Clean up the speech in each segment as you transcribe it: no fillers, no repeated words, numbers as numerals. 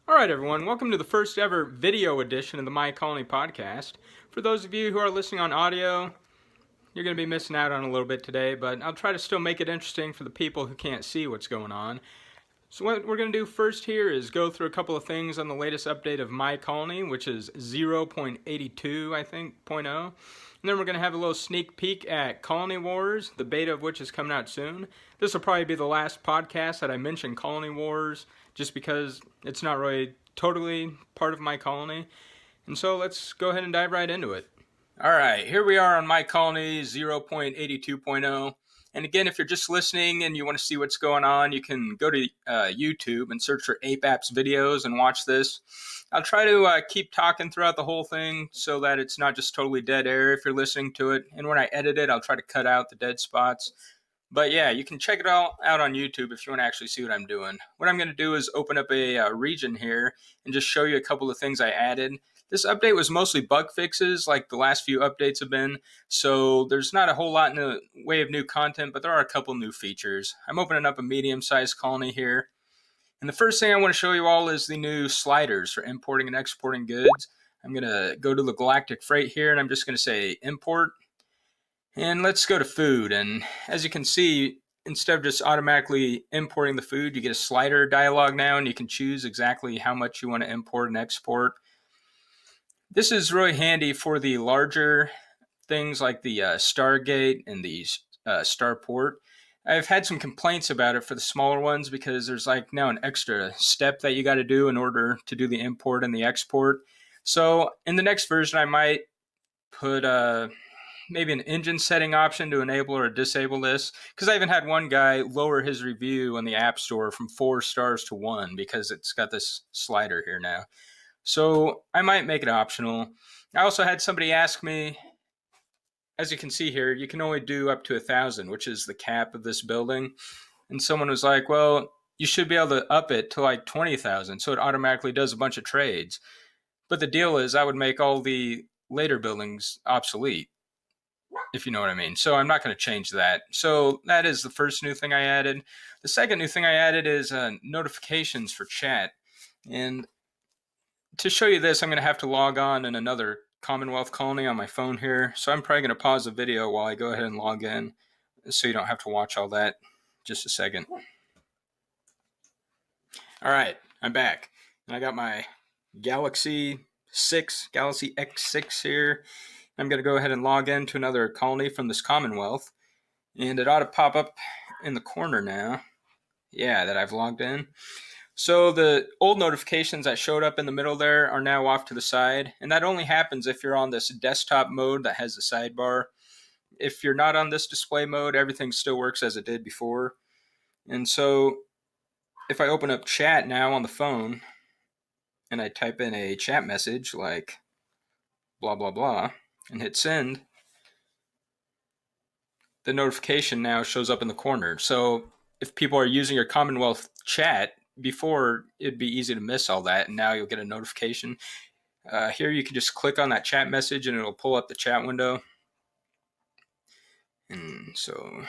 Alright everyone, welcome to the first ever video edition of the My Colony podcast. For those of you who are listening on audio, you're going to be missing out on a little bit today, but I'll try to still make it interesting for the people who can't see what's going on. So what we're going to do first here is go through a couple of things on the latest update of My Colony, which is 0.82, I think, 0.0. And then we're going to have a little sneak peek at Colony Wars, the beta of which is coming out soon. This will probably be the last podcast that I mention Colony Wars, just because it's not really totally part of My Colony. And so let's go ahead and dive right into it. Alright, here we are on My Colony 0.82.0. And again, if you're just listening and you want to see what's going on, you can go to YouTube and search for Ape Apps videos and watch this. I'll try to keep talking throughout the whole thing so that it's not just totally dead air if you're listening to it. And when I edit it, I'll try to cut out the dead spots. But yeah, you can check it all out on YouTube if you want to actually see what I'm doing. What I'm going to do is open up a region here and just show you a couple of things I added. This update was mostly bug fixes like the last few updates have been, so there's not a whole lot in the way of new content, but there are a couple new features. I'm opening up a medium-sized colony here. And the first thing I want to show you all is the new sliders for importing and exporting goods. I'm going to go to the Galactic Freight here, and I'm just going to say import. And let's go to food. And as you can see, instead of just automatically importing the food, you get a slider dialog now, and you can choose exactly how much you want to import and export. This is really handy for the larger things like the Stargate and the Starport. I've had some complaints about it for the smaller ones because there's like now an extra step that you got to do in order to do the import and the export. So in the next version, I might put maybe an engine setting option to enable or disable this, because I even had one guy lower his review on the App Store from 4 stars to 1 because it's got this slider here now. So I might make it optional. I also had somebody ask me, as you can see here, you can only do up to 1,000, which is the cap of this building. And someone was like, well, you should be able to up it to like 20,000, so it automatically does a bunch of trades. But the deal is I would make all the later buildings obsolete, if you know what I mean. So I'm not going to change that. So that is the first new thing I added. The second new thing I added is notifications for chat. And to show you this, I'm going to have to log on in another Commonwealth colony on my phone here. So I'm probably going to pause the video while I go ahead and log in so you don't have to watch all that. Just a second. All right, I'm back. And I got my Galaxy X6 here. I'm going to go ahead and log into another colony from this Commonwealth. And it ought to pop up in the corner now. Yeah, that I've logged in. So the old notifications that showed up in the middle there are now off to the side. And that only happens if you're on this desktop mode that has a sidebar. If you're not on this display mode, everything still works as it did before. And so if I open up chat now on the phone and I type in a chat message like blah, blah, blah, and hit send, the notification now shows up in the corner. So if people are using your Commonwealth chat, before it'd be easy to miss all that, and now you'll get a notification. Here you can just click on that chat message and it'll pull up the chat window. And so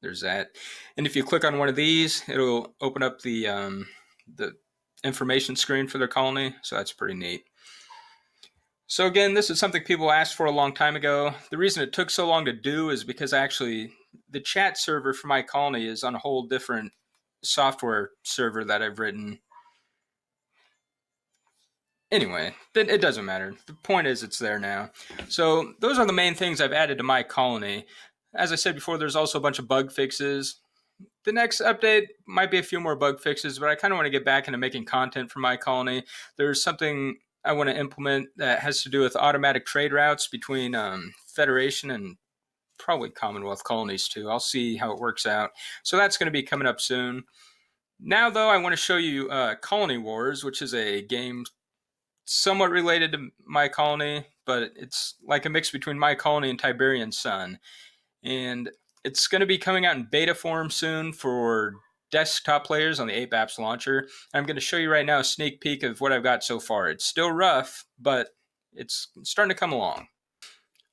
there's that. And if you click on one of these, it'll open up the information screen for their colony. So that's pretty neat. So again, this is something people asked for a long time ago. The reason it took so long to do is because actually the chat server for my colony is on a whole different software server that I've written. Anyway, it doesn't matter. The point is it's there now. So those are the main things I've added to my colony. As I said before, there's also a bunch of bug fixes. The next update might be a few more bug fixes, but I kind of want to get back into making content for my colony. There's something I want to implement that has to do with automatic trade routes between Federation and probably Commonwealth colonies too. I'll see how it works out. So that's going to be coming up soon. Now, though, I want to show you Colony Wars, which is a game somewhat related to My Colony, but it's like a mix between My Colony and Tiberian Sun. And it's going to be coming out in beta form soon for desktop players on the Ape Apps launcher. I'm going to show you right now a sneak peek of what I've got so far. It's still rough, but it's starting to come along.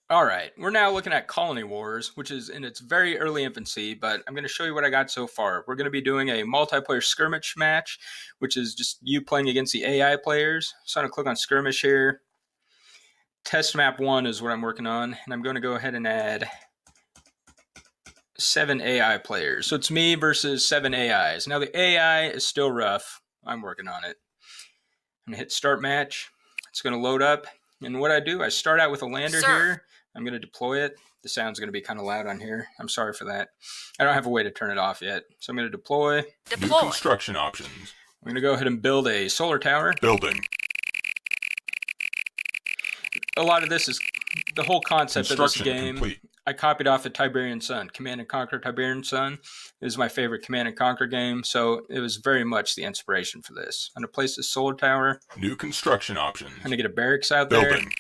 Alright, we're now looking at Colony Wars, which is in its very early infancy, but I'm going to show you what I got so far. We're going to be doing a multiplayer skirmish match, which is just you playing against the AI players. So I'm going to click on skirmish here. Test map 1 is what I'm working on, and I'm going to go ahead and add 7 AI players. So it's me versus 7 AIs. Now the AI is still rough. I'm working on it. I'm going to hit start match. It's going to load up. And what I do, I start out with a lander here. I'm going to deploy it. The sound's going to be kind of loud on here. I'm sorry for that. I don't have a way to turn it off yet. So I'm going to deploy. New construction options. I'm going to go ahead and build a solar tower. Building. A lot of this is the whole concept of this game. Complete. I copied off of Tiberian Sun. Command and Conquer Tiberian Sun is my favorite Command and Conquer game, so it was very much the inspiration for this. I'm going to place this solar tower. New construction options. I'm going to get a barracks out there. Building.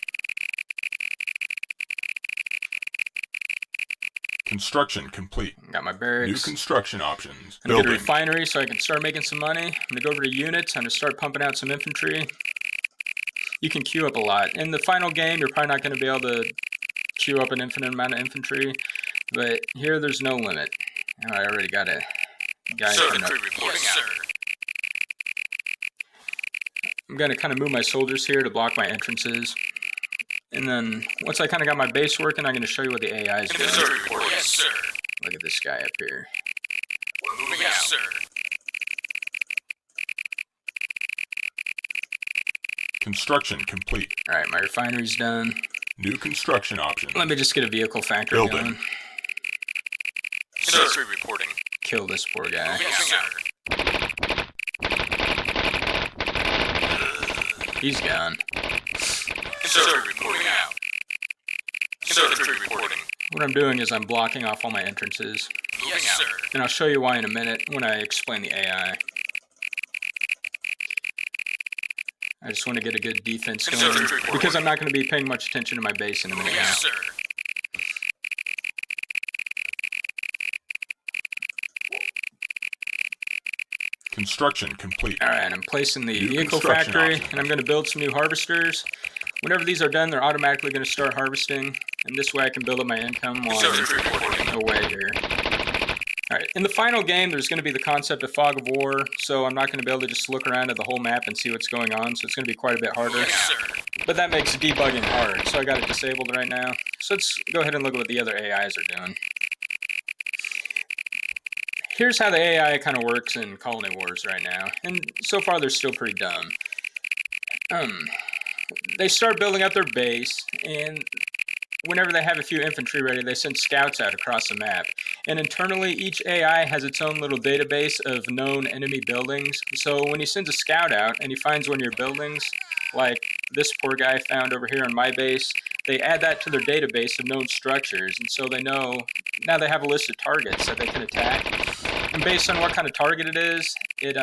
Construction complete. Got my barracks. New construction options. I'm going to get a refinery so I can start making some money. I'm going to go over to units. I'm going to start pumping out some infantry. You can queue up a lot. In the final game, you're probably not going to be able to queue up an infinite amount of infantry, but here there's no limit. Oh, I already got a guy. I'm going to kind of move my soldiers here to block my entrances. And then, once I kind of got my base working, I'm going to show you what the AI is doing. Yes, sir. Look at this guy up here. We're moving out. Yes, sir. Construction complete. Alright, my refinery's done. New construction options. Let me just get a vehicle factory Building. going. Infantry reporting. Kill this poor guy. Yes, sir. He's gone. Infantry reporting out. Infantry reporting. What I'm doing is I'm blocking off all my entrances. Yes, sir. And I'll show you why in a minute when I explain the AI. I just want to get a good defense going because I'm not going to be paying much attention to my base in a minute. Yes, sir. Construction complete. Alright, I'm placing the New vehicle construction factory, options. and I'm going to build some new harvesters. Whenever these are done, they're automatically going to start harvesting, and this way I can build up my income while I'm away here. Alright, in the final game, there's going to be the concept of fog of war, so I'm not going to be able to just look around at the whole map and see what's going on, so it's going to be quite a bit harder. Yes, sir. But that makes debugging hard, so I got it disabled right now. So let's go ahead and look at what the other AIs are doing. Here's how the AI kind of works in Colony Wars right now, and so far they're still pretty dumb. They start building up their base, and whenever they have a few infantry ready, they send scouts out across the map. And internally, each AI has its own little database of known enemy buildings. So when he sends a scout out and he finds one of your buildings, like this poor guy found over here on my base, they add that to their database of known structures. And so they know, now they have a list of targets that they can attack. And based on what kind of target it is, it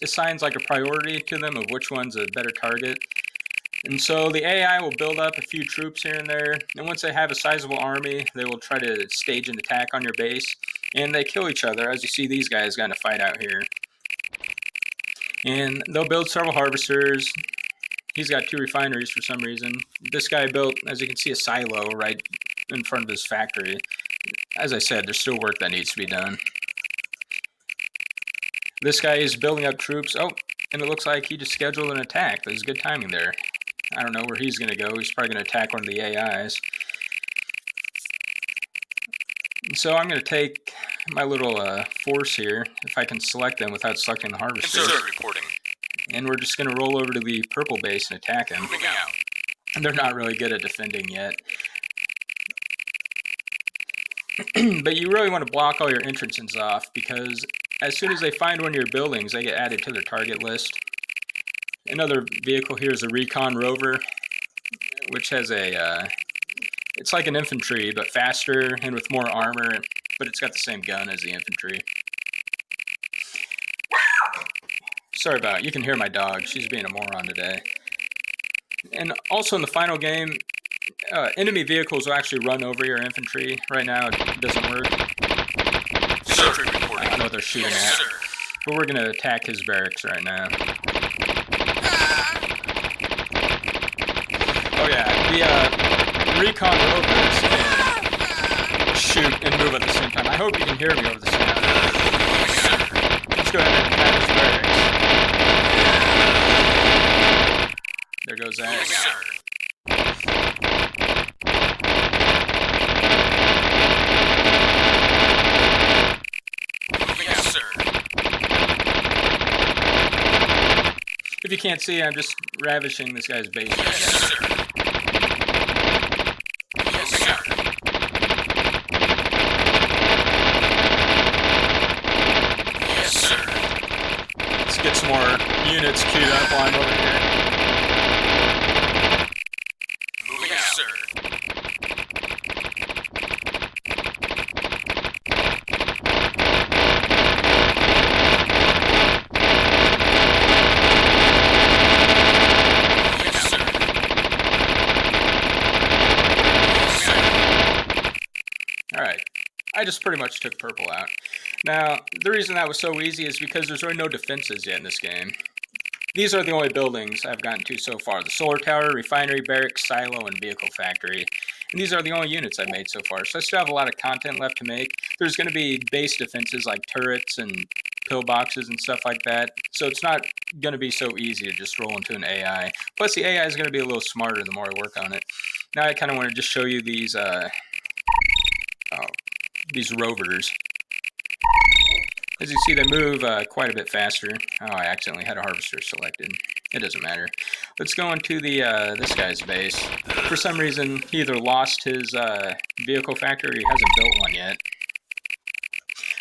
assigns like a priority to them of which one's a better target. And so the AI will build up a few troops here and there, and once they have a sizable army, they will try to stage an attack on your base, and they kill each other. As you see, these guys got in a fight out here. And they'll build several harvesters. He's got 2 refineries for some reason. This guy built, as you can see, a silo right in front of his factory. As I said, there's still work that needs to be done. This guy is building up troops. Oh, and it looks like he just scheduled an attack. There's good timing there. I don't know where he's going to go. He's probably going to attack one of the AIs. So I'm going to take my little force here, if I can select them without selecting the harvesters. Reporting. And we're just going to roll over to the purple base and attack him. Moving out. And they're not really good at defending yet. But you really want to block all your entrances off, because as soon as they find one of your buildings, they get added to their target list. Another vehicle here is a Recon Rover, which has a, it's like an infantry, but faster and with more armor, but it's got the same gun as the infantry. Sorry about it. You can hear my dog. She's being a moron today. And also in the final game, enemy vehicles will actually run over your infantry. Right now, it doesn't work. I don't know what they're shooting at. But we're going to attack his barracks right now. Oh yeah, recon rovers and shoot and move at the same time. I hope you can hear me over the sound. Let's go ahead and add his barracks. There goes that. Yes, sir. Yes, sir. If you can't see, I'm just ravishing this guy's base. Yes, sir. Yes, sir. Yes, sir. Let's get some more units queued up while I'm over here. Moving out. Yes, sir. Yes, sir. Yes, sir. Alright, I just pretty much took purple out. Now, the reason that was so easy is because there's really no defenses yet in this game. These are the only buildings I've gotten to so far. The solar tower, refinery, barracks, silo, and vehicle factory. And these are the only units I've made so far. So I still have a lot of content left to make. There's going to be base defenses like turrets and pillboxes and stuff like that. So it's not going to be so easy to just roll into an AI. Plus the AI is going to be a little smarter the more I work on it. Now I kind of want to just show you these rovers. As you see, they move quite a bit faster. Oh, I accidentally had a harvester selected. It doesn't matter. Let's go into the this guy's base. For some reason, he either lost his vehicle factory or he hasn't built one yet.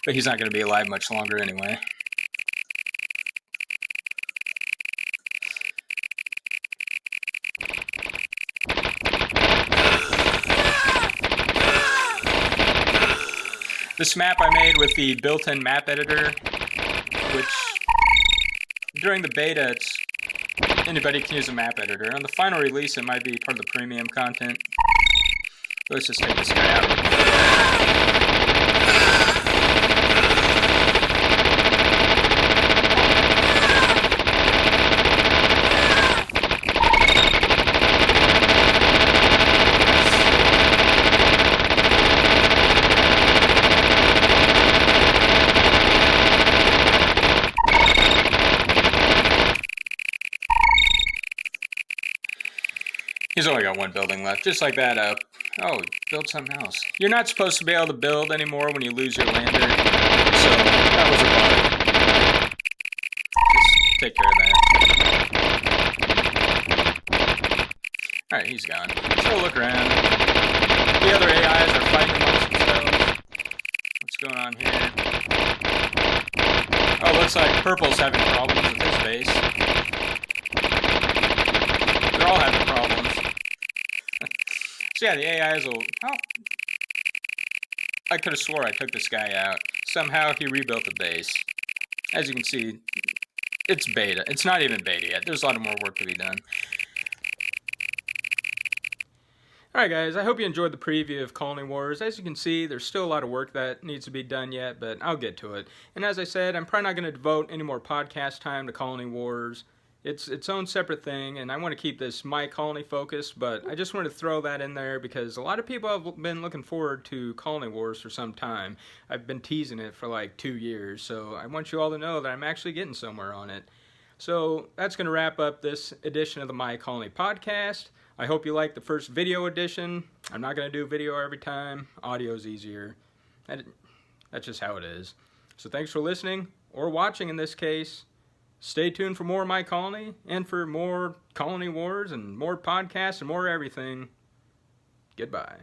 But he's not going to be alive much longer anyway. This map I made with the built-in map editor, which during the beta, anybody can use a map editor. On the final release, it might be part of the premium content. Let's just take this guy out. He's only got one building left, just like that. Oh, build something else. You're not supposed to be able to build anymore when you lose your lander, so that was a bug. Just take care of that. Alright, he's gone. So look around. The other AIs are fighting amongst themselves. What's going on here? Oh, looks like Purple's having problems with his base. They're all having problems. So yeah, the AIs will... Oh. I could have swore I took this guy out. Somehow he rebuilt the base. As you can see, it's beta. It's not even beta yet. There's a lot of more work to be done. Alright guys, I hope you enjoyed the preview of Colony Wars. As you can see, there's still a lot of work that needs to be done yet, but I'll get to it. And as I said, I'm probably not going to devote any more podcast time to Colony Wars. It's its own separate thing, and I want to keep this My Colony focused, but I just wanted to throw that in there because a lot of people have been looking forward to Colony Wars for some time. I've been teasing it for like 2 years, so I want you all to know that I'm actually getting somewhere on it. So that's going to wrap up this edition of the My Colony podcast. I hope you liked the first video edition. I'm not going to do video every time. Audio's easier. That's just how it is. So thanks for listening, or watching in this case. Stay tuned for more of My Colony, and for more Colony Wars, and more podcasts, and more everything. Goodbye.